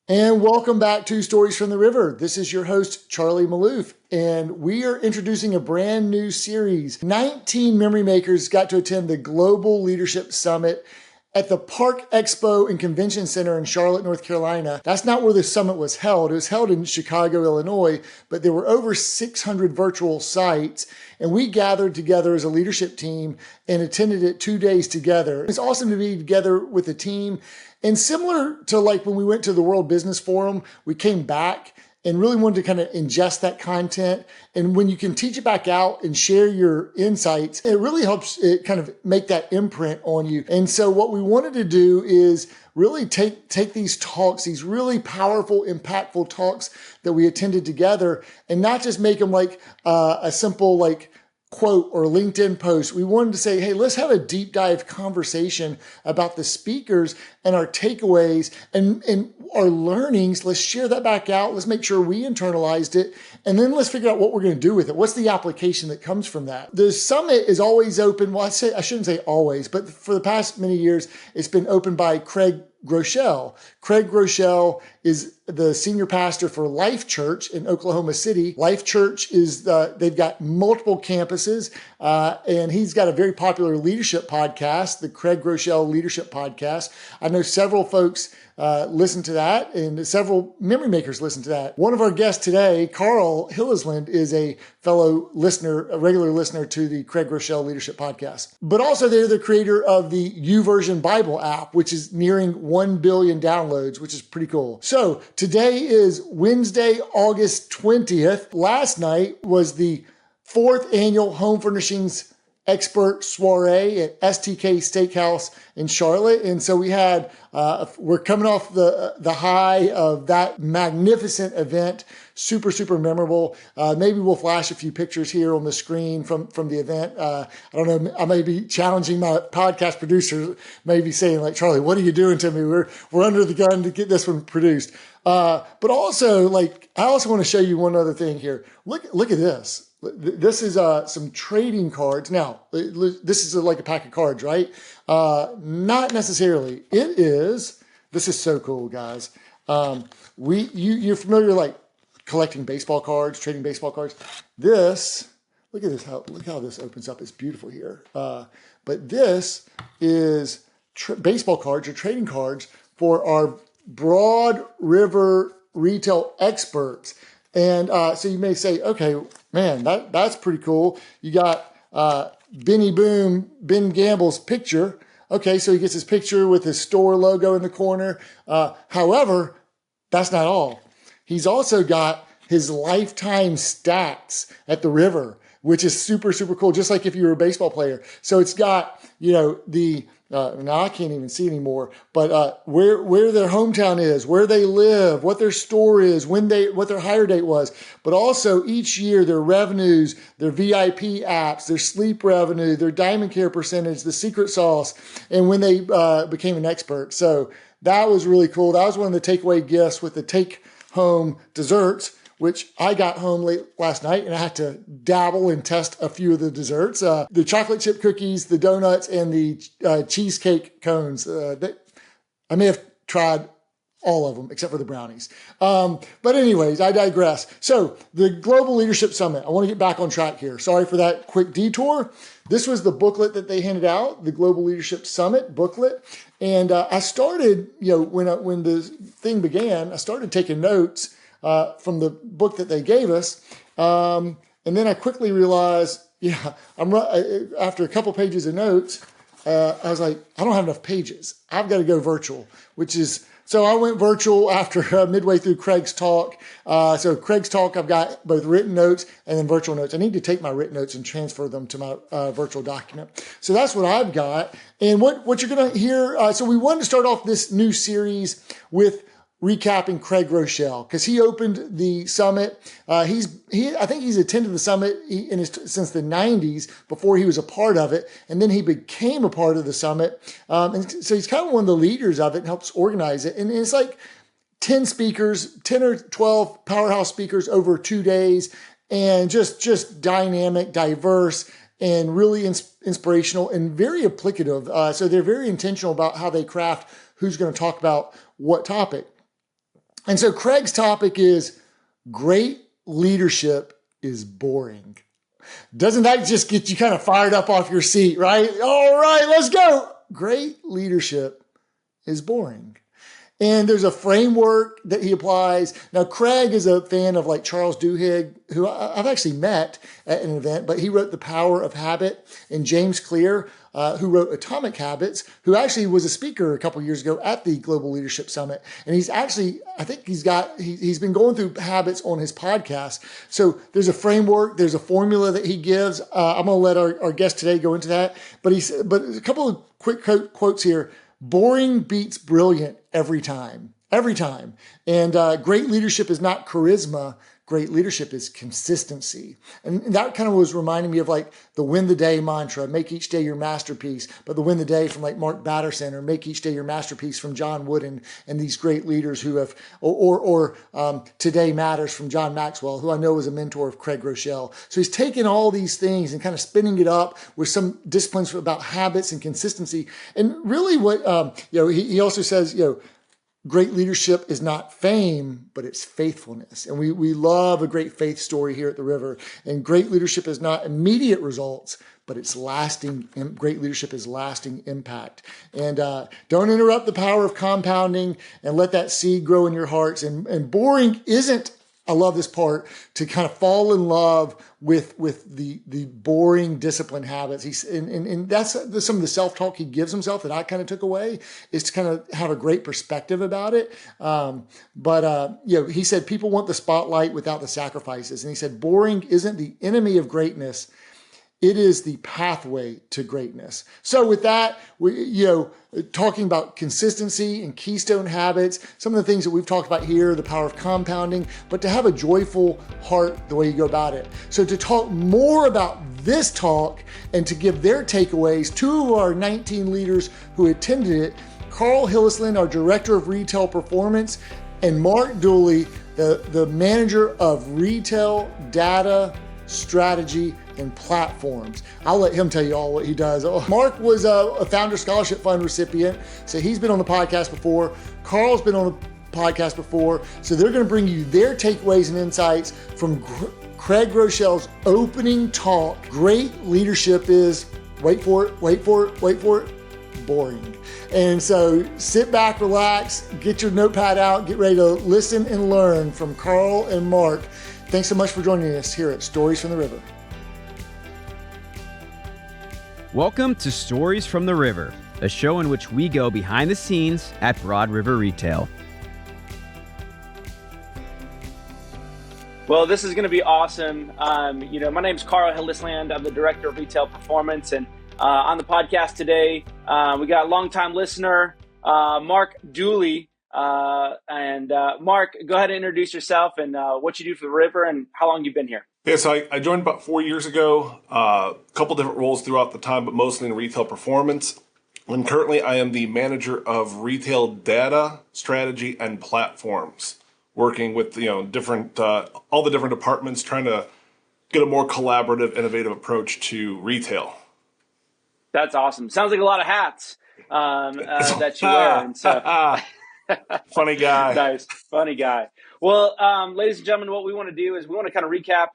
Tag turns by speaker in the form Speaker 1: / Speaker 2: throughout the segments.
Speaker 1: And welcome back to Stories from the River. This is your host, Charlie Malouf, and we are introducing a brand new series. 19 memory makers got to attend the Global Leadership Summit at the Park Expo and Convention Center in Charlotte, North Carolina. That's not where the summit was held. It was held in Chicago, Illinois, but there were over 600 virtual sites, and we gathered together as a leadership team and attended it 2 days together. It's awesome to be together with the team. And similar to like when we went to the World Business Forum, we came back and really wanted to kind of ingest that content. And when you can teach it back out and share your insights, it really helps it kind of make that imprint on you. And so what we wanted to do is really take these talks, these really powerful, impactful talks that we attended together, and not just make them like a simple like quote or LinkedIn post. We wanted to say, hey, let's have a deep dive conversation about the speakers and our takeaways and our learnings. Let's share that back out. Let's make sure we internalized it. And then let's figure out what we're going to do with it. What's the application that comes from that? The summit is always open. Well, I shouldn't say always, but for the past many years, it's been opened by Craig Groeschel. Craig Groeschel is the senior pastor for Life Church in Oklahoma City. Life Church is, they've got multiple campuses, and he's got a very popular leadership podcast, the Craig Groeschel Leadership Podcast. I know several folks listen to that, and several memory makers listen to that. One of our guests today, Carl Hillesland, is a fellow listener, a regular listener to the Craig Groeschel Leadership Podcast. But also they're the creator of the YouVersion Bible app, which is nearing 1 billion downloads, which is pretty cool. So today is Wednesday, August 20th. Last night was the 4th annual Home Furnishings Expert Soiree at STK Steakhouse in Charlotte. And so we had, we're coming off the high of that magnificent event. Super, super memorable. Maybe we'll flash a few pictures here on the screen from the event. I don't know. I may be challenging my podcast producer, maybe saying like, Charlie, what are you doing to me? We're under the gun to get this one produced. But also like, I also want to show you one other thing here. Look at this. This is some trading cards. Now, this is like a pack of cards, right? Not necessarily. It is. This is so cool, guys. You're familiar like collecting baseball cards, trading baseball cards. This, look at this. Look how this opens up. It's beautiful here. But this is baseball cards or trading cards for our Broad River retail experts. And so you may say, okay, man, that's pretty cool. You got Ben Gamble's picture. Okay, so he gets his picture with his store logo in the corner. However, that's not all. He's also got his lifetime stacks at the river, which is super, super cool, just like if you were a baseball player. So it's got, now I can't even see anymore, but where their hometown is, where they live, what their store is, what their hire date was, but also each year their revenues, their VIP apps, their sleep revenue, their diamond care percentage, the secret sauce, and when they became an expert. So that was really cool. That was one of the takeaway gifts with the take home desserts, which I got home late last night and I had to dabble and test a few of the desserts. The chocolate chip cookies, the donuts, and the cheesecake cones. I may have tried all of them except for the brownies. But anyways, I digress. So the Global Leadership Summit, I want to get back on track here. Sorry for that quick detour. This was the booklet that they handed out, the Global Leadership Summit booklet. And I started, when the thing began, I started taking notes from the book that they gave us. And then I quickly realized, after a couple pages of notes, I was like, I don't have enough pages. I've got to go virtual, so I went virtual after midway through Craig's talk. So Craig's talk, I've got both written notes and then virtual notes. I need to take my written notes and transfer them to my virtual document. So that's what I've got. And what you're going to hear, so we wanted to start off this new series with recapping Craig Groeschel because he opened the summit. I think he's attended the summit since the 90s before he was a part of it, and then he became a part of the summit. And so he's kind of one of the leaders of it and helps organize it. And it's like 10 speakers, 10 or 12 powerhouse speakers over 2 days, and just dynamic, diverse, and really inspirational and very applicative. So they're very intentional about how they craft who's going to talk about what topic. And so Craig's topic is great leadership is boring. Doesn't that just get you kind of fired up off your seat, right? All right, let's go. Great leadership is boring. And there's a framework that he applies. Now, Craig is a fan of like Charles Duhigg, who I've actually met at an event, but he wrote The Power of Habit, and James Clear, who wrote Atomic Habits, who actually was a speaker a couple of years ago at the Global Leadership Summit. And he's actually, I think he's been going through habits on his podcast. So there's a framework, there's a formula that he gives. I'm going to let our guest today go into that. But a couple of quick quotes here. Boring beats brilliant every time. Every time. And great leadership is not charisma. Great leadership is consistency. And that kind of was reminding me of like the win the day mantra, make each day your masterpiece. But the win the day from like Mark Batterson, or make each day your masterpiece from John Wooden, and these great leaders who have, or Today Matters from John Maxwell, who I know is a mentor of Craig Groeschel. So he's taken all these things and kind of spinning it up with some disciplines about habits and consistency. And really what, he also says, great leadership is not fame, but it's faithfulness. And we love a great faith story here at the River. And great leadership is not immediate results, but it's lasting. Great leadership is lasting impact. And don't interrupt the power of compounding, and let that seed grow in your hearts. And boring isn't, I love this part, to kind of fall in love with the boring discipline habits. And that's some of the self-talk he gives himself that I kind of took away, is to kind of have a great perspective about it. He said people want the spotlight without the sacrifices. And he said boring isn't the enemy of greatness. It is the pathway to greatness. So with that, talking about consistency and Keystone habits, some of the things that we've talked about here, the power of compounding, but to have a joyful heart the way you go about it. So to talk more about this talk and to give their takeaways, two of our 19 leaders who attended it, Carl Hillisland, our Director of Retail Performance, and Mark Dooley, the Manager of Retail Data, Strategy, and Platforms. I'll let him tell you all what he does. Mark was a Founder Scholarship Fund recipient, so he's been on the podcast before. Carl's been on the podcast before, so they're going to bring you their takeaways and insights from Craig Groeschel's opening talk. Great leadership is, wait for it, boring. And so sit back, relax, get your notepad out, get ready to listen and learn from Carl and Mark. Thanks so much for joining us here at Stories from the River.
Speaker 2: Welcome to Stories from the River, a show in which we go behind the scenes at Broad River Retail.
Speaker 3: Well, this is going to be awesome. My name's Carl Hillisland. I'm the Director of Retail Performance. And on the podcast today, we got a longtime listener, Mark Dooley. Mark, go ahead and introduce yourself and what you do for the River and how long you've been here.
Speaker 4: Yeah, so I joined about 4 years ago, a couple different roles throughout the time, but mostly in retail performance. And currently I am the Manager of Retail Data, Strategy, and Platforms, working with different all the different departments, trying to get a more collaborative, innovative approach to retail.
Speaker 3: That's awesome. Sounds like a lot of hats that you wear. And so
Speaker 4: Funny guy.
Speaker 3: Nice. Funny guy. Well, ladies and gentlemen, what we want to do is we want to kind of recap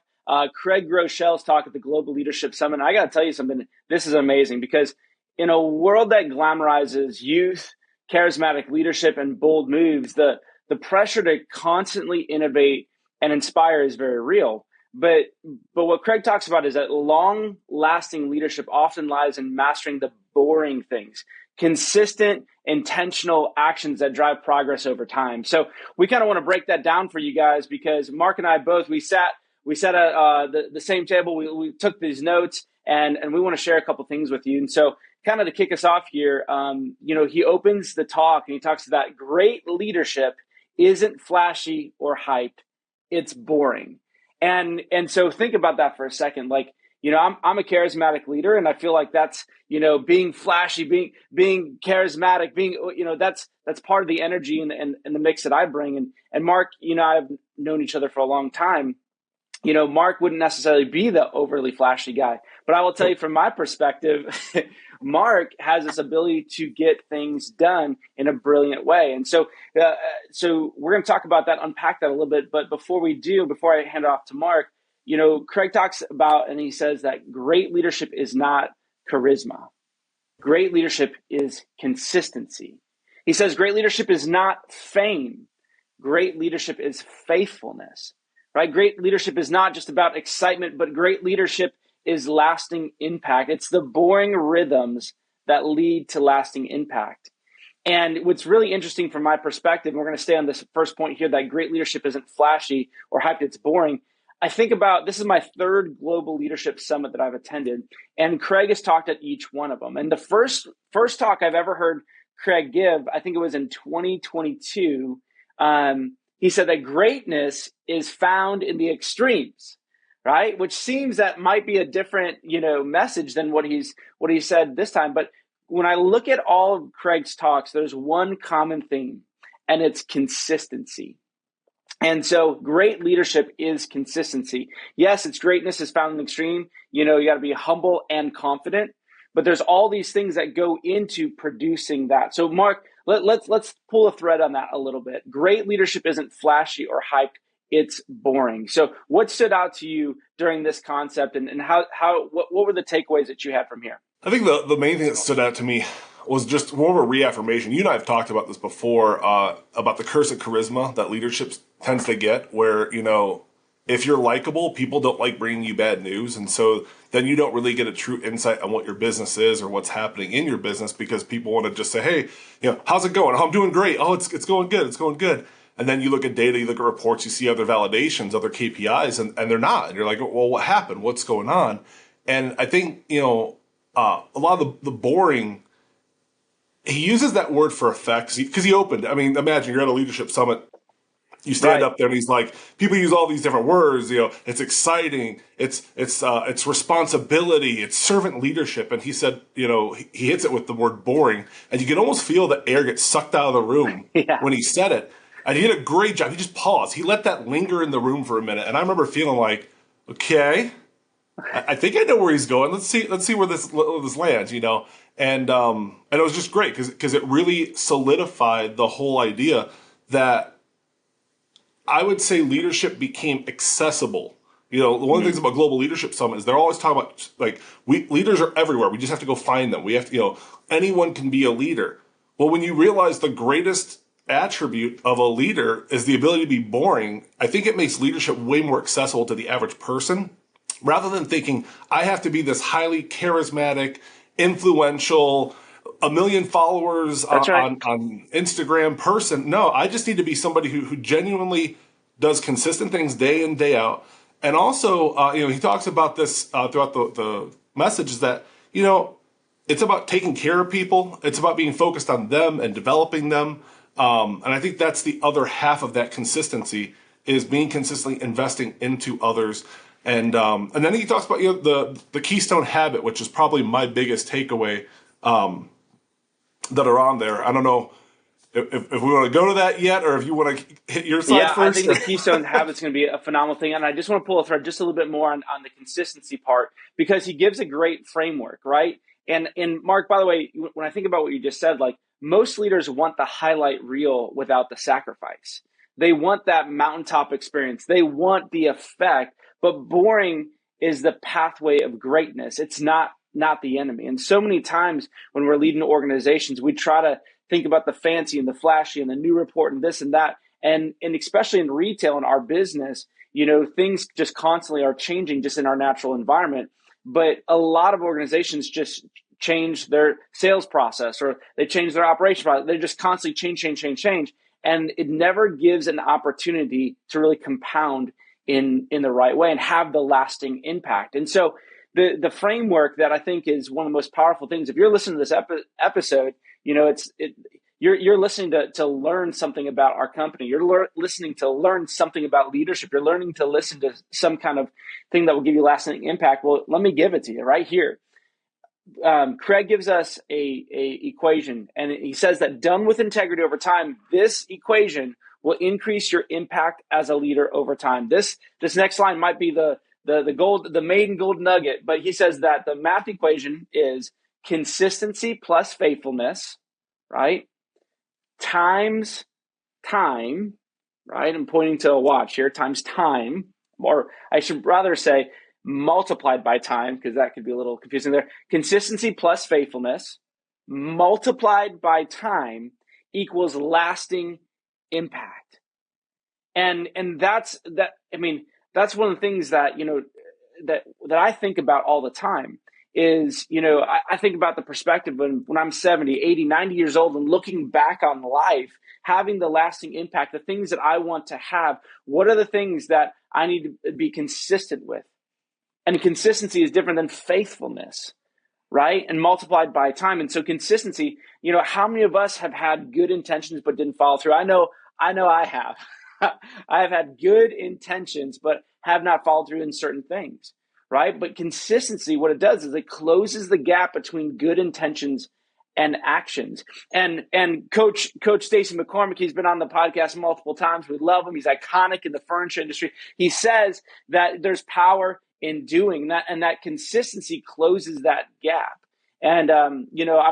Speaker 3: Craig Groeschel's talk at the Global Leadership Summit. And I got to tell you something. This is amazing because in a world that glamorizes youth, charismatic leadership, and bold moves, the pressure to constantly innovate and inspire is very real. But what Craig talks about is that long-lasting leadership often lies in mastering the boring things, consistent, intentional actions that drive progress over time. So we kind of want to break that down for you guys because Mark and I both, we sat at the same table. We took these notes and we want to share a couple things with you. And so kind of to kick us off here, he opens the talk and he talks about great leadership isn't flashy or hyped. It's boring. And so think about that for a second. Like, I'm a charismatic leader, and I feel like that's, being flashy, being charismatic, that's part of the energy and the mix that I bring. And Mark, I've known each other for a long time. Mark wouldn't necessarily be the overly flashy guy, But I will tell you from my perspective, Mark has this ability to get things done in a brilliant way. And so we're going to talk about that, unpack that a little bit. But before I hand it off to Mark, Craig talks about, and he says that great leadership is not charisma. Great leadership is consistency. He says great leadership is not fame. Great leadership is faithfulness, right? Great leadership is not just about excitement, but great leadership is lasting impact. It's the boring rhythms that lead to lasting impact. And what's really interesting from my perspective, and we're going to stay on this first point here, that great leadership isn't flashy or hyped, it's boring. I think about, this is my third global leadership summit that I've attended, and Craig has talked at each one of them. And the first talk I've ever heard Craig give, I think it was in 2022, he said that greatness is found in the extremes, right? Which seems that might be a different, message than what he said this time. But when I look at all of Craig's talks, there's one common theme, and it's consistency. And so great leadership is consistency. Yes, it's greatness is found in the extreme. You got to be humble and confident, but there's all these things that go into producing that. So Mark, let's pull a thread on that a little bit. Great leadership isn't flashy or hyped. It's boring. So what stood out to you during this concept, and what were the takeaways that you had from here?
Speaker 4: I think the main thing that stood out to me was just more of a reaffirmation. You and I have talked about this before, about the curse of charisma that leadership tends to get, where, if you're likable, people don't like bringing you bad news. And so then you don't really get a true insight on what your business is or what's happening in your business, because people want to just say, hey, how's it going? Oh, I'm doing great. Oh, it's going good. It's going good. And then you look at data, you look at reports, you see other validations, other KPIs, and they're not. And you're like, well, what happened? What's going on? And I think, a lot of the boring, he uses that word for effect because he opened. I mean, imagine you're at a leadership summit. You stand up there and he's like, people use all these different words, it's exciting, it's responsibility, it's servant leadership. And he said, he hits it with the word boring, and you can almost feel the air get sucked out of the room when he said it. And he did a great job. He just paused. He let that linger in the room for a minute. And I remember feeling like, okay, I think I know where he's going. Let's see where this lands, And it was just great because it really solidified the whole idea that I would say leadership became accessible. One of the things about Global Leadership Summit is they're always talking about, leaders are everywhere. We just have to go find them. We have to, anyone can be a leader. Well, when you realize the greatest attribute of a leader is the ability to be boring, I think it makes leadership way more accessible to the average person, rather than thinking I have to be this highly charismatic, influential, 1 million followers on Instagram person. No, I just need to be somebody who genuinely does consistent things day in, day out. And also, he talks about this throughout the message, is that, it's about taking care of people. It's about being focused on them and developing them. And I think that's the other half of that consistency, is being consistently investing into others. And then he talks about the Keystone habit, which is probably my biggest takeaway that are on there. I don't know if we want to go to that yet, or if you want to hit your side first.
Speaker 3: I think the Keystone habit is going to be a phenomenal thing. And I just want to pull a thread just a little bit more on the consistency part, because he gives a great framework, right? And Mark, by the way, when I think about what you just said, most leaders want the highlight reel without the sacrifice. They want that mountaintop experience. They want the effect, but boring is the pathway of greatness. It's not the enemy. And so many times when we're leading organizations, we try to think about the fancy and the flashy and the new report and this and that. And especially in retail and our business, things just constantly are changing just in our natural environment. But a lot of organizations just change their sales process, or they change their operation process. They just constantly change. And it never gives an opportunity to really compound in the right way and have the lasting impact. And so the framework that I think is one of the most powerful things, if you're listening to this episode, you're listening to learn something about our company. You're listening to learn something about leadership. You're learning to listen to some kind of thing that will give you lasting impact. Well, let me give it to you right here. Craig gives us a equation, and he says that done with integrity over time, this equation will increase your impact as a leader over time. This next line might be the the maiden gold nugget. But he says that the math equation is consistency plus faithfulness, right? Times time, right? I'm pointing to a watch here, times time, or I should rather say multiplied by time, because that could be a little confusing there. Consistency plus faithfulness multiplied by time equals lasting impact. And that's that. I mean, that's one of the things that, that I think about all the time is, I think about the perspective when I'm 70, 80, 90 years old and looking back on life, having the lasting impact, the things that I want to have. What are the things that I need to be consistent with? And consistency is different than faithfulness, right? And multiplied by time. And so consistency, how many of us have had good intentions but didn't follow through? I know I have. I have had good intentions but have not followed through in certain things, right? But consistency, what it does is it closes the gap between good intentions and actions. And Coach Stacy McCormick, he's been on the podcast multiple times. We love him. He's iconic in the furniture industry. He says that there's power in doing that, and that consistency closes that gap. And I'm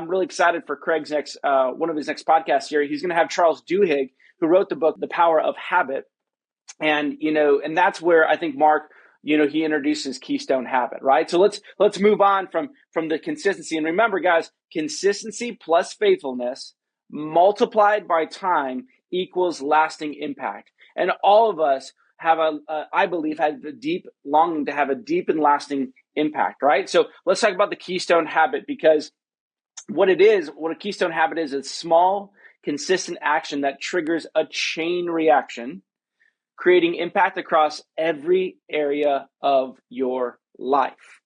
Speaker 3: really excited for Craig's next one of his next podcasts here. He's going to have Charles Duhigg, who wrote the book The Power of Habit, and that's where I think Mark, he introduces Keystone Habit, right? So let's move on from the consistency. And remember, guys, consistency plus faithfulness multiplied by time equals lasting impact. And all of us have I believe, had a deep longing to have a deep and lasting impact, right? So let's talk about the Keystone Habit, because what a Keystone Habit is, it's small, consistent action that triggers a chain reaction, creating impact across every area of your life.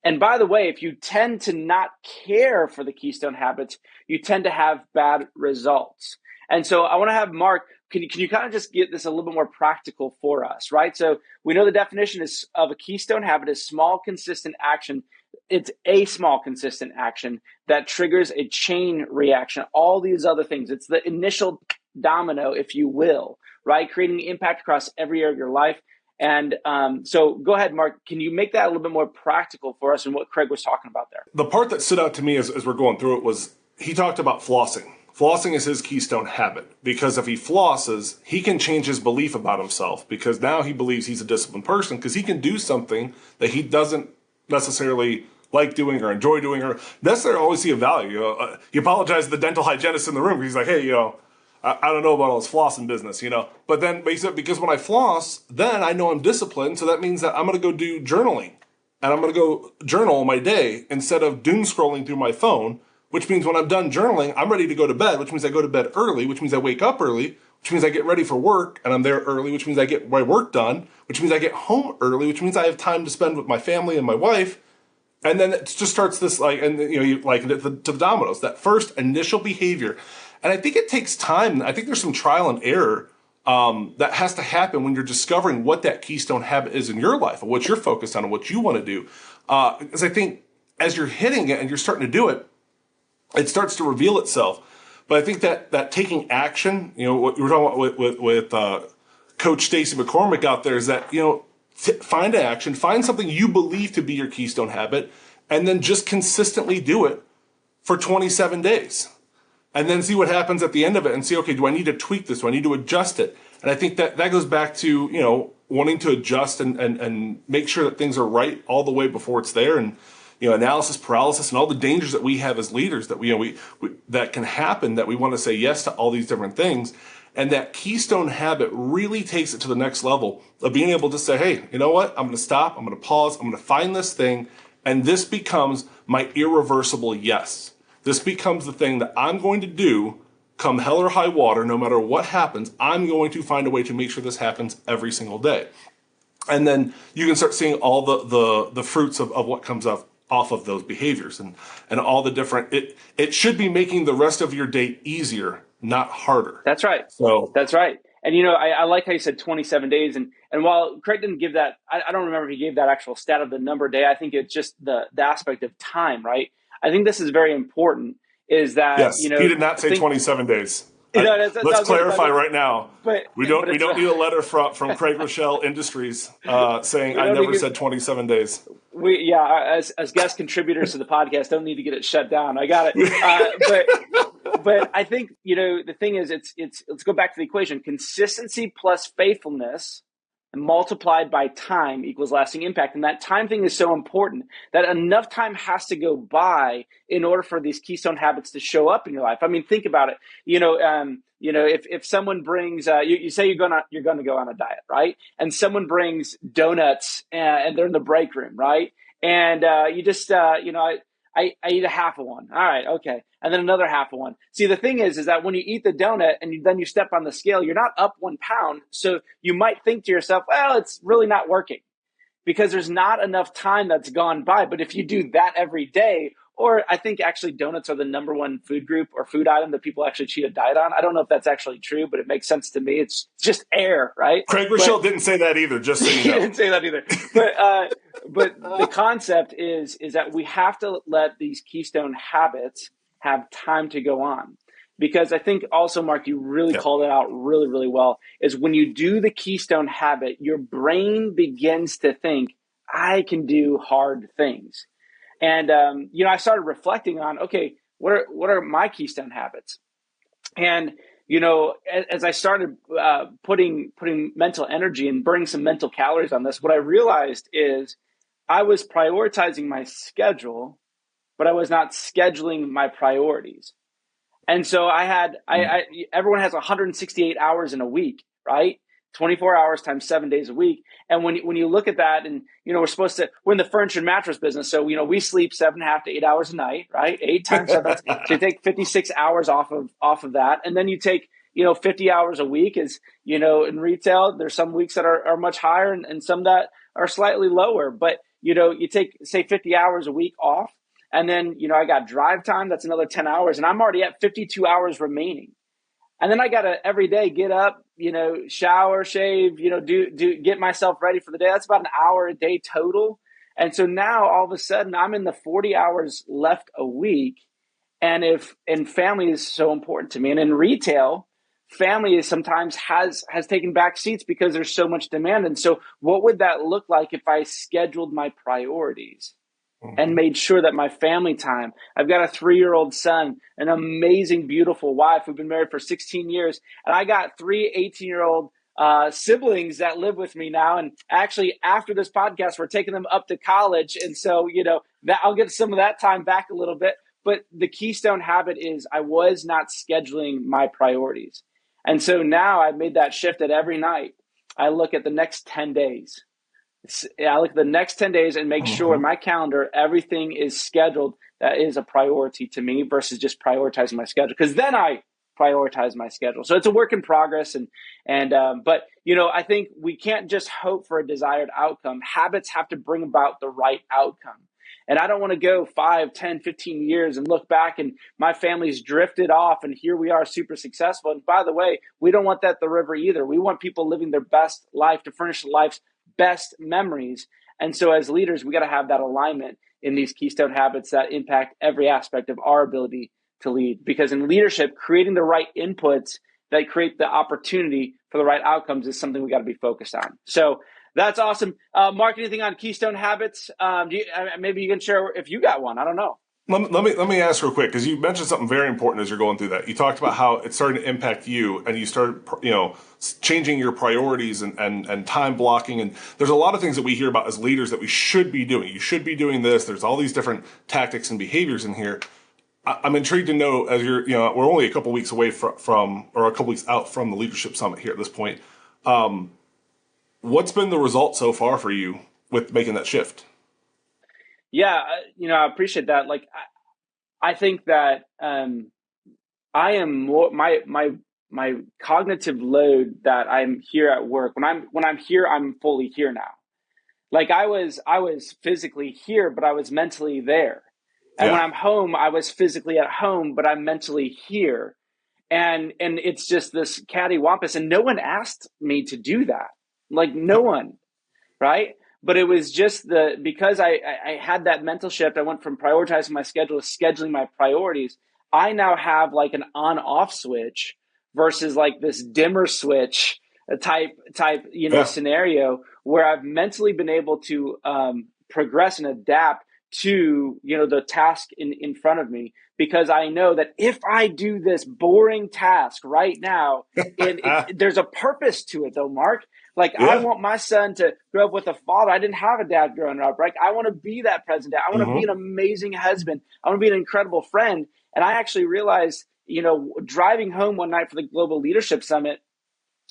Speaker 3: And by the way, if you tend to not care for the Keystone Habits, you tend to have bad results. And so I want to have Mark, can you kind of just get this a little bit more practical for us, right? So we know the definition of a Keystone Habit is small, consistent action. It's a small, consistent action that triggers a chain reaction, all these other things. It's the initial domino, if you will, right? Creating impact across every area of your life. And so go ahead, Mark. Can you make that a little bit more practical for us and what Craig was talking about there?
Speaker 4: The part that stood out to me as we're going through it was he talked about flossing. Flossing is his keystone habit, because if he flosses, he can change his belief about himself, because now he believes he's a disciplined person because he can do something that he doesn't necessarily like doing or enjoy doing or necessarily always see a value. He apologized to the dental hygienist in the room because he's like, hey, I don't know about all this flossing business, But he said, because when I floss, then I know I'm disciplined, so that means that I'm going to go do journaling. And I'm going to go journal my day instead of doom scrolling through my phone, which means when I'm done journaling, I'm ready to go to bed, which means I go to bed early, which means I wake up early, which means I get ready for work, and I'm there early, which means I get my work done, which means I get home early, which means I have time to spend with my family and my wife. And then it just starts this to the dominoes, that first initial behavior. And I think it takes time. I think there's some trial and error that has to happen when you're discovering what that keystone habit is in your life and what you're focused on and what you want to do. Because I think as you're hitting it and you're starting to do it, it starts to reveal itself. But I think that taking action, what you were talking about with Coach Stacy McCormick out there, is that, find action, find something you believe to be your keystone habit, and then just consistently do it for 27 days. And then see what happens at the end of it and see, okay, do I need to tweak this? Do I need to adjust it? And I think that goes back to, wanting to adjust and make sure that things are right all the way before it's there. And, analysis paralysis and all the dangers that we have as leaders that we that can happen, that we want to say yes to all these different things. And that keystone habit really takes it to the next level of being able to say, hey, you know what? I'm going to stop. I'm going to pause. I'm going to find this thing. And this becomes my irreversible yes. This becomes the thing that I'm going to do come hell or high water. No matter what happens, I'm going to find a way to make sure this happens every single day. And then you can start seeing all the fruits of what comes off of those behaviors and all the different, it should be making the rest of your day easier, not harder.
Speaker 3: That's right.
Speaker 4: So
Speaker 3: that's right. And, I like how you said 27 days. And while Craig didn't give that, I don't remember if he gave that actual stat of the number of day. I think it's just the aspect of time, right? I think this is very important, is that,
Speaker 4: yes, he did not say 27 days. Let's clarify right now.
Speaker 3: But
Speaker 4: we don't need a letter from Craig Groeschel Industries saying I never said 27 days.
Speaker 3: As guest contributors to the podcast, don't need to get it shut down. I got it. But I think, the thing is, it's let's go back to the equation. Consistency plus faithfulness multiplied by time equals lasting impact. And that time thing is so important that enough time has to go by in order for these keystone habits to show up in your life. I mean, think about it. If someone brings, you say you're going to go on a diet, right? And someone brings donuts and they're in the break room, right? And you just, I eat a half of one. All right, okay. And then another half of one. See, the thing is that when you eat the donut and then you step on the scale, you're not up 1 pound. So you might think to yourself, well, it's really not working because there's not enough time that's gone by. But if you do that every day, or I think actually donuts are the number one food group or food item that people actually cheat a diet on. I don't know if that's actually true, but it makes sense to me. It's just air, right?
Speaker 4: Craig Groeschel didn't say that either, just so you know.
Speaker 3: He didn't say that either. But the concept is that we have to let these keystone habits have time to go on. Because I think also, Mark, you really called it out really, really well, is when you do the keystone habit, your brain begins to think, I can do hard things. And, I started reflecting on, okay, what are my keystone habits? And, as I started putting mental energy and burning some mental calories on this, what I realized is I was prioritizing my schedule, but I was not scheduling my priorities. And so everyone has 168 hours in a week, right? 24 hours times 7 days a week. And when you look at that and, we're in the furniture and mattress business. So, we sleep 7.5 to 8 hours a night, right? 8 times 7. So you take 56 hours off of that. And then you take, 50 hours a week is, in retail, there's some weeks that are much higher and some that are slightly lower. But, you take, say, 50 hours a week off. And then, I got drive time. That's another 10 hours. And I'm already at 52 hours remaining. And then I got to every day get up, shower, shave, get myself ready for the day. That's about an hour a day total. And so now all of a sudden I'm in the 40 hours left a week. And family is so important to me. And in retail, family is sometimes has taken back seats because there's so much demand. And so what would that look like if I scheduled my priorities and made sure that my family time, I've got a 3-year-old son, an amazing, beautiful wife. We've been married for 16 years. And I got 3 18-year-old siblings that live with me now. And actually, after this podcast, we're taking them up to college. And so, that I'll get some of that time back a little bit. But the keystone habit is I was not scheduling my priorities. And so now I've made that shift that every night I look at the next 10 days. I look at the next 10 days and make sure in my calendar, everything is scheduled that is a priority to me versus just prioritizing my schedule. Because then I prioritize my schedule. So it's a work in progress. But I think we can't just hope for a desired outcome. Habits have to bring about the right outcome. And I don't want to go 5, 10, 15 years and look back and my family's drifted off and here we are super successful. And by the way, we don't want that at the river either. We want people living their best life to furnish life's best memories. And so as leaders, we got to have that alignment in these keystone habits that impact every aspect of our ability to lead. Because in leadership, creating the right inputs that create the opportunity for the right outcomes is something we got to be focused on. So that's awesome. Mark, anything on keystone habits? Maybe you can share if you got one. I don't know.
Speaker 4: Let me ask real quick, because you mentioned something very important as you're going through that. You talked about how it's starting to impact you, and you started, changing your priorities and time blocking. And there's a lot of things that we hear about as leaders that we should be doing. You should be doing this. There's all these different tactics and behaviors in here. I'm intrigued to know, as we're only a couple weeks away from, or a couple weeks out from the Leadership Summit here at this point. What's been the result so far for you with making that shift?
Speaker 3: Yeah, I appreciate that. Like, I think that I am more my cognitive load that I'm here at work. When I'm here, I'm fully here now. Like I was physically here, but I was mentally there. And when I'm home, I was physically at home, but I'm mentally here. And it's just this cattywampus. And no one asked me to do that. Like no one, right? But it was just because I had that mental shift. I went from prioritizing my schedule to scheduling my priorities. I now have like an on-off switch versus like this dimmer switch type,
Speaker 4: Yeah.
Speaker 3: scenario where I've mentally been able to progress and adapt to, the task in front of me, because I know that if I do this boring task right now, there's a purpose to it though, Mark. Like, I
Speaker 4: Yeah.
Speaker 3: want my son to grow up with a father. I didn't have a dad growing up, right? I want to be that present dad. I want to be an amazing husband. I want to be an incredible friend. And I actually realized, driving home one night for the Global Leadership Summit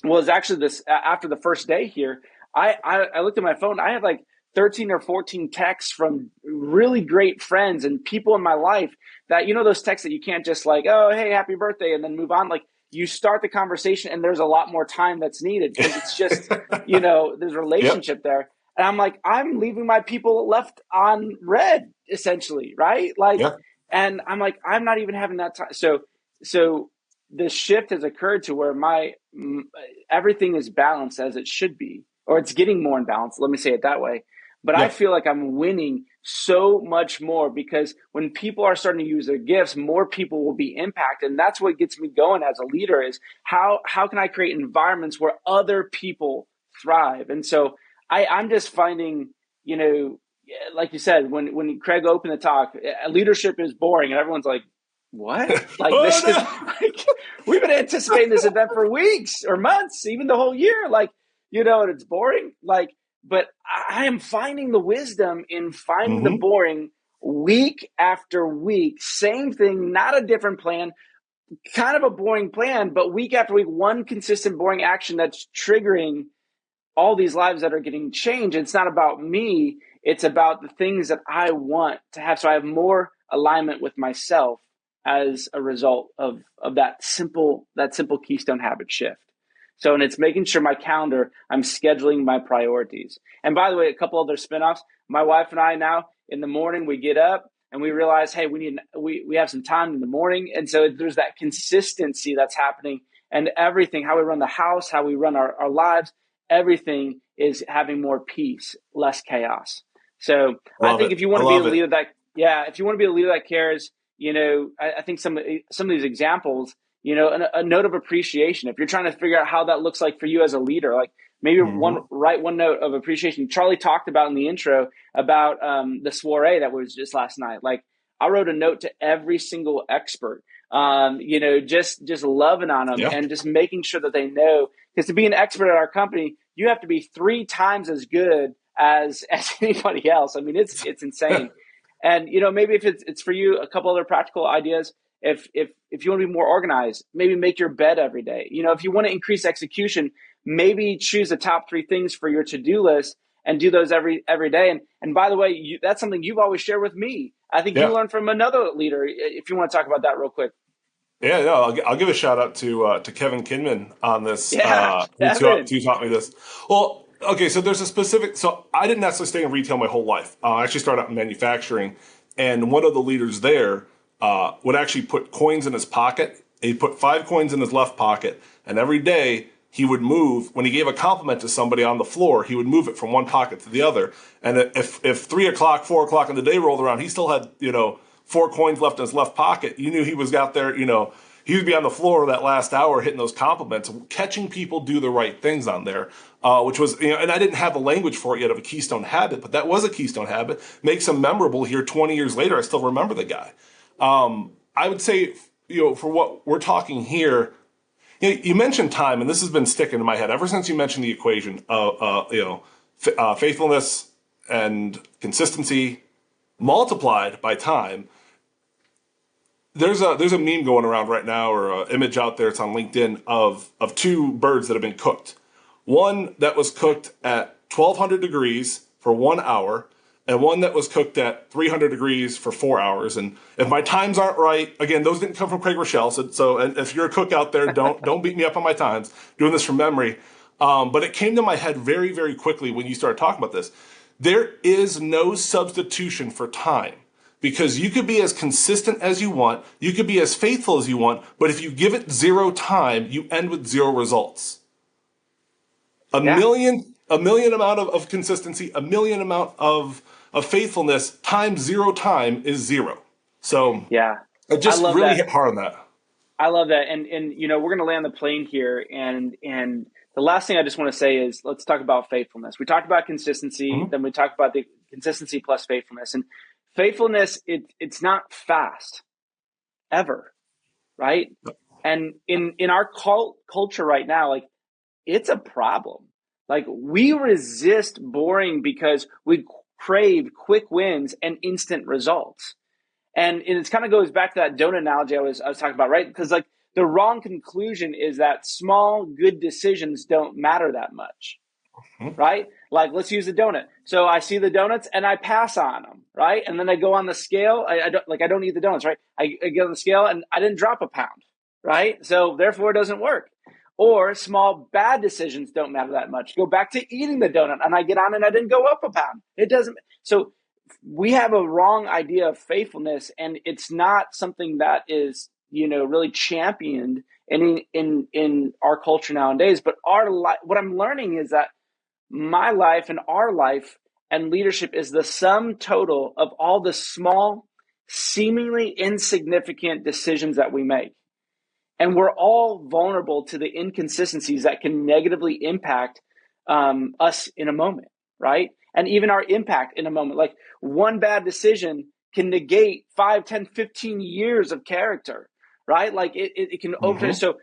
Speaker 3: was actually this after the first day here. I looked at my phone. I had like 13 or 14 texts from really great friends and people in my life that, those texts that you can't just like, oh, hey, happy birthday, and then move on. Like, you start the conversation and there's a lot more time that's needed because it's just, there's a
Speaker 4: Yep.
Speaker 3: relationship there. And I'm like, I'm leaving my people left on red, essentially, right? Like,
Speaker 4: Yeah.
Speaker 3: and I'm like, I'm not even having that time. So the shift has occurred to where everything is balanced as it should be, or it's getting more in balance. Let me say it that way. But I
Speaker 4: Yeah.
Speaker 3: feel like I'm winning so much more because when people are starting to use their gifts, more people will be impacted. And that's what gets me going as a leader is how can I create environments where other people thrive? And so I'm just finding, like you said, when Craig opened the talk, leadership is boring. And everyone's like, what? Like,
Speaker 4: Oh
Speaker 3: this is
Speaker 4: no.
Speaker 3: like, we've been anticipating this event for weeks or months, even the whole year. Like, and it's boring. Like, but I am finding the wisdom in finding the boring week after week. Same thing, not a different plan, kind of a boring plan, but week after week, one consistent boring action that's triggering all these lives that are getting changed. It's not about me. It's about the things that I want to have. So I have more alignment with myself as a result of that simple Keystone habit shift. So, and it's making sure my calendar, I'm scheduling my priorities. And by the way, a couple other spinoffs, my wife and I now in the morning, we get up and we realize, hey, we have some time in the morning. And so there's that consistency that's happening, and everything, how we run the house, how we run our lives, everything is having more peace, less chaos. So I
Speaker 4: Love
Speaker 3: think
Speaker 4: it.
Speaker 3: if you
Speaker 4: I
Speaker 3: want to be a
Speaker 4: love it.
Speaker 3: leader if you want to be a leader that cares, I think some of these examples, a note of appreciation. If you're trying to figure out how that looks like for you as a leader, like maybe write one note of appreciation. Charlie talked about in the intro about the soiree that was just last night. Like, I wrote a note to every single expert, just loving on them
Speaker 4: Yeah.
Speaker 3: and just making sure that they know, because to be an expert at our company, you have to be 3 times as good as anybody else. I mean, it's insane. And maybe if it's for you, a couple other practical ideas. If you want to be more organized, maybe make your bed every day. If you want to increase execution, maybe choose the top 3 things for your to-do list and do those every day. And by the way, that's something you've always shared with me. I think you
Speaker 4: Yeah.
Speaker 3: learned from another leader. If you want to talk about that real quick.
Speaker 4: Yeah, no, I'll give a shout out to Kevin Kinman on this,
Speaker 3: Yeah,
Speaker 4: who
Speaker 3: Kevin.
Speaker 4: taught me this. Well, okay, so there's a specific. So I didn't necessarily stay in retail my whole life. I actually started out in manufacturing, and one of the leaders there would actually put coins in his pocket. He'd put 5 coins in his left pocket, and every day he would move. When he gave a compliment to somebody on the floor, he would move it from one pocket to the other. And if 3 o'clock, 4 o'clock in the day rolled around, he still had 4 coins left in his left pocket. You knew he was out there. He would be on the floor that last hour hitting those compliments, catching people do the right things on there, which was, and I didn't have the language for it yet of a Keystone habit, but that was a Keystone habit. Makes him memorable here 20 years later. I still remember the guy. I would say, for what we're talking here, you mentioned time, and this has been sticking in my head ever since you mentioned the equation of, faithfulness and consistency multiplied by time. There's a meme going around right now, or an image out there. It's on LinkedIn of 2 birds that have been cooked. One that was cooked at 1,200 degrees for 1 hour, and one that was cooked at 300 degrees for 4 hours. And if my times aren't right, again, those didn't come from Craig Groeschel. So and if you're a cook out there, don't beat me up on my times. Doing this from memory, but it came to my head very, very quickly when you started talking about this. There is no substitution for time. Because you could be as consistent as you want, you could be as faithful as you want, but if you give it 0 time, you end with 0 results. A
Speaker 3: Yeah.
Speaker 4: million amount of consistency, a million amount of faithfulness times 0 time is 0. So
Speaker 3: Yeah.
Speaker 4: it
Speaker 3: I
Speaker 4: just
Speaker 3: love
Speaker 4: really
Speaker 3: that.
Speaker 4: hit hard on that.
Speaker 3: I love that. And we're going to land the plane here. And the last thing I just want to say is, let's talk about faithfulness. We talked about consistency, then we talked about the consistency plus faithfulness. And faithfulness, it's not fast ever, right? And in our culture right now, like, it's a problem. Like, we resist boring because we crave quick wins and instant results. And it kind of goes back to that donut analogy I was talking about, right? Because, like, the wrong conclusion is that small, good decisions don't matter that much, right? Like, let's use the donut. So I see the donuts and I pass on them, right? And then I go on the scale. I don't eat the donuts, right? I get on the scale and I didn't drop a pound, right? So therefore it doesn't work. Or small bad decisions don't matter that much. Go back to eating the donut and I get on and I didn't go up a pound. It doesn't. So we have a wrong idea of faithfulness, and it's not something that is, really championed in our culture nowadays. But what I'm learning is that my life and our life and leadership is the sum total of all the small, seemingly insignificant decisions that we make. And we're all vulnerable to the inconsistencies that can negatively impact us in a moment, right? And even our impact in a moment. Like, one bad decision can negate 5, 10, 15 years of character, right? Like, it can overturn. So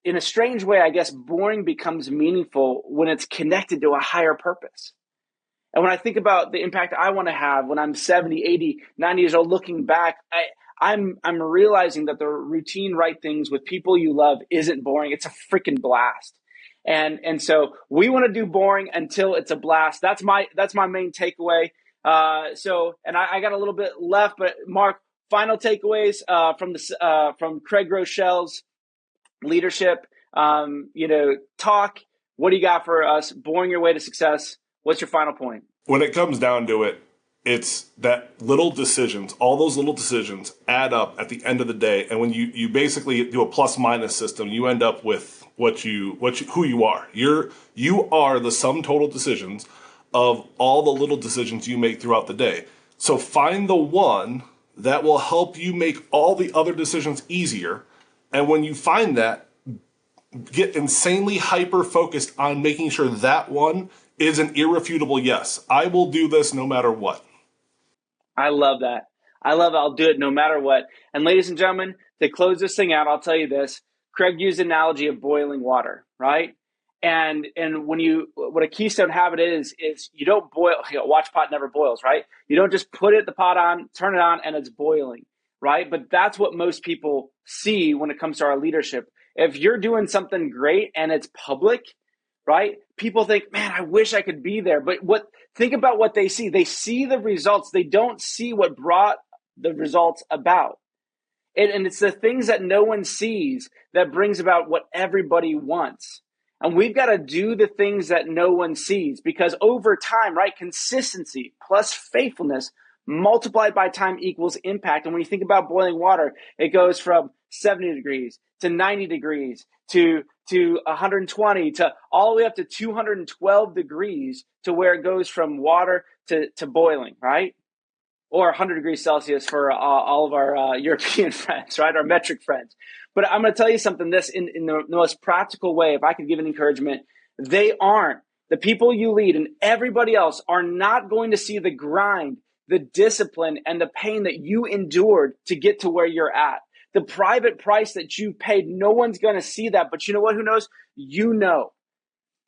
Speaker 3: in a strange way, I guess, boring becomes meaningful when it's connected to a higher purpose. And when I think about the impact I want to have when I'm 70, 80, 90 years old, looking back, I'm realizing that the routine right things with people you love isn't boring. It's a freaking blast. And so we want to do boring until it's a blast. That's my main takeaway. And I got a little bit left, but Mark, final takeaways from Craig Groeschel's leadership, talk. What do you got for us? Boring your way to success. What's your final point?
Speaker 4: When it comes down to it, it's that little decisions, all those little decisions add up at the end of the day. And when you basically do a plus minus system, you end up with who you are. You are the sum total decisions of all the little decisions you make throughout the day. So find the one that will help you make all the other decisions easier. And when you find that, get insanely hyper focused on making sure that one is an irrefutable yes. I will do this no matter what.
Speaker 3: I love that. I'll do it no matter what. And ladies and gentlemen, to close this thing out, I'll tell you this. Craig used the analogy of boiling water, right? And what a Keystone habit is you don't boil, watch pot never boils, right? You don't just put the pot on, turn it on, and it's boiling, right? But that's what most people see when it comes to our leadership. If you're doing something great and it's public, right? People think, man, I wish I could be there. But think about what they see. They see the results. They don't see what brought the results about. And it's the things that no one sees that brings about what everybody wants. And we've got to do the things that no one sees, because over time, right, consistency plus faithfulness multiplied by time equals impact. And when you think about boiling water, it goes from 70 degrees to 90 degrees to 120 to all the way up to 212 degrees, to where it goes from water to boiling, right? Or 100 degrees Celsius for all of our European friends, right? Our metric friends. But I'm going to tell you something, this in the most practical way, if I could give an encouragement, the people you lead and everybody else are not going to see the grind, the discipline, and the pain that you endured to get to where you're at. The private price that you paid, no one's going to see that. But you know what? Who knows? You know.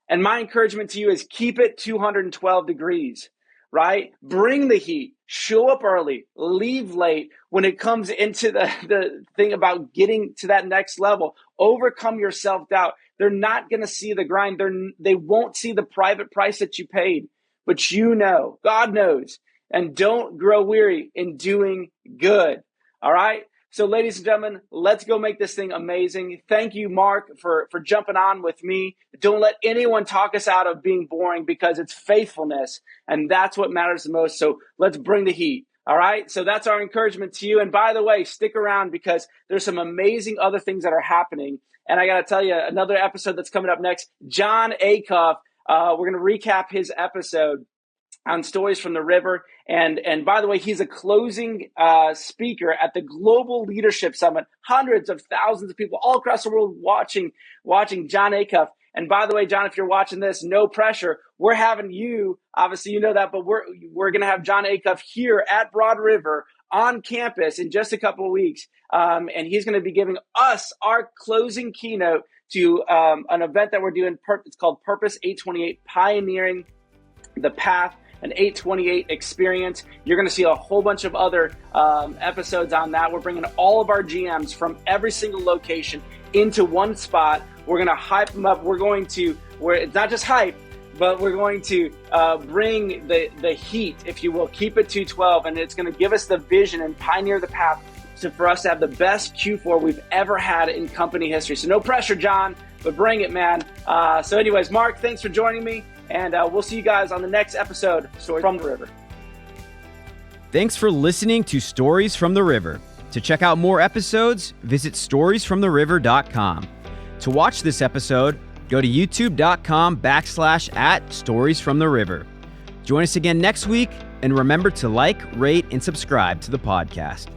Speaker 3: And my encouragement to you is keep it 212 degrees, right? Bring the heat. Show up early, leave late. When it comes into the thing about getting to that next level, overcome your self-doubt. They're not going to see the grind. They won't see the private price that you paid, but you know, God knows. And don't grow weary in doing good. All right. So ladies and gentlemen, let's go make this thing amazing. Thank you, Mark, for jumping on with me. Don't let anyone talk us out of being boring, because it's faithfulness, and that's what matters the most. So let's bring the heat. All right. So that's our encouragement to you. And by the way, stick around, because there's some amazing other things that are happening. And I got to tell you, another episode that's coming up next, John Acuff. We're going to recap his episode. on Stories from the River. And by the way, he's a closing speaker at the Global Leadership Summit. Hundreds of thousands of people all across the world watching John Acuff. And by the way, John, if you're watching this, no pressure. We're having you, obviously you know that, but we're going to have John Acuff here at Broad River on campus in just a couple of weeks. And he's going to be giving us our closing keynote to an event that we're doing. It's called Purpose 828, Pioneering the Path, an 828 experience. You're going to see a whole bunch of other episodes on that. We're bringing all of our GMs from every single location into one spot. We're going to hype them up. It's not just hype, but we're going to bring the heat, if you will, keep it 212, and it's going to give us the vision and pioneer the path for us to have the best Q4 we've ever had in company history. So no pressure, John, but bring it, man. So anyways, Mark, thanks for joining me. And we'll see you guys on the next episode of Stories from the River.
Speaker 2: Thanks for listening to Stories from the River. To check out more episodes, visit storiesfromtheriver.com. To watch this episode, go to youtube.com/@storiesfromtheriver. Join us again next week, and remember to like, rate, and subscribe to the podcast.